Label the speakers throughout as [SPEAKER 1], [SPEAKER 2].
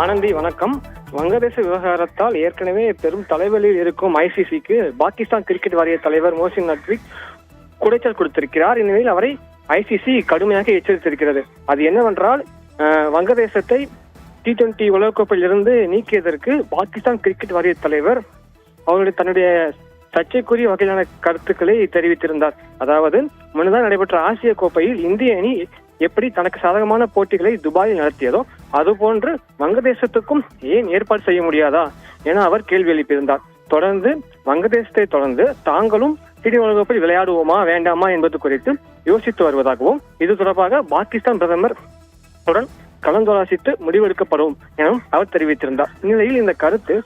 [SPEAKER 1] ஆனந்தி வணக்கம். வங்கதேச விவகாரத்தால் ஏற்கனவே பெரும் தலைவலியில் இருக்கும் ஐசிசிக்கு பாகிஸ்தான் கிரிக்கெட் வாரிய தலைவர் மோசின் நக்வி குடைச்சல் கொடுத்திருக்கிறார். இந்நிலையில் அவரை ஐசிசி கடுமையாக எச்சரித்திருக்கிறது. அது என்னவென்றால், வங்கதேசத்தை T20 உலகக்கோப்பையில் இருந்து நீக்கியதற்கு பாகிஸ்தான் கிரிக்கெட் வாரிய தலைவர் தன்னுடைய சர்ச்சைக்குரிய வகையிலான கருத்துக்களை தெரிவித்திருந்தார். அதாவது, முன்னதாக நடைபெற்ற ஆசிய கோப்பையில் இந்திய அணி எப்படி தனக்கு சாதகமான போட்டிகளை துபாயில் நடத்தியதோ அதுபோன்று வங்கதேசத்துக்கும் ஏன் ஏற்பாடு செய்ய முடியாதா என அவர் கேள்வி எழுப்பியிருந்தார். தொடர்ந்து வங்கதேசத்தை தொடர்ந்து தாங்களும் T20 உலகக்கோப்பையில் விளையாடுவோமா வேண்டாமா என்பது குறித்து யோசித்து வருவதாகவும், இது தொடர்பாக பாகிஸ்தான் பிரதமர் உடன் கலந்தாலோசித்து முடிவெடுக்கப்படும் எனவும் அவர் தெரிவித்திருந்தார். இந்நிலையில் இந்த கருத்து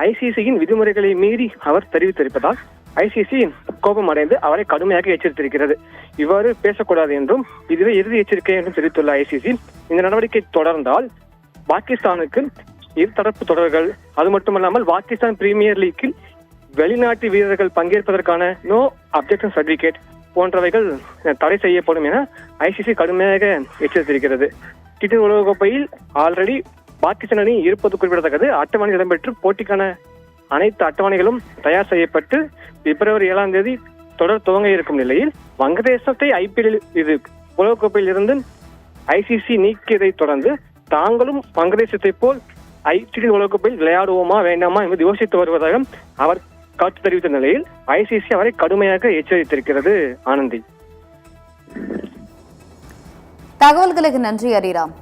[SPEAKER 1] ஐசிசியின் விதிமுறைகளை மீறி அவர் தெரிவித்திருப்பதால் ஐசிசி கோபம் அடைந்து அவரை கடுமையாக எச்சரித்திருக்கிறது. இவ்வாறு பேசக்கூடாது என்றும் இதுவே இறுதி எச்சரிக்கை என்றும் தெரிவித்துள்ள ஐசிசி, இந்த நடவடிக்கை தொடர்ந்தால் பாகிஸ்தானுக்கு இருதரப்பு தொடர்கள், அது மட்டுமல்லாமல் பாகிஸ்தான் பிரீமியர் லீக்கில் வெளிநாட்டு வீரர்கள் பங்கேற்பதற்கான நோ அப்ஜெக்ஷன் சர்டிபிகேட் போன்றவைகள் தடை செய்யப்படும் என ஐசிசி கடுமையாக எச்சரித்திருக்கிறது. T20 உலகக்கோப்பையில் ஆல்ரெடி பாகிஸ்தான் அணி இருப்பது குறிப்பிடத்தக்கது. அட்டவணை இடம்பெற்று போட்டிக்கான அனைத்து அட்டவணைகளும் தயார் செய்யப்பட்டு பிப்ரவரி 7ஆம் தேதி தொடர் துவங்க இருக்கும் நிலையில் வங்கதேசத்தை ஐபிஎல் உலகக்கோப்பையில் இருந்து ஐசிசி நீக்கியதை தொடர்ந்து தாங்களும் வங்கதேசத்தை போல் T20 உலகக்கோப்பையில் விளையாடுவோமா வேண்டாமா என்பது யோசித்து வருவதாக அவர் கருத்து தெரிவித்த நிலையில் ஐசிசி அவரை கடுமையாக எச்சரித்திருக்கிறது. ஆனந்தி,
[SPEAKER 2] தகவல்களுக்கு நன்றி ஹரிராம்.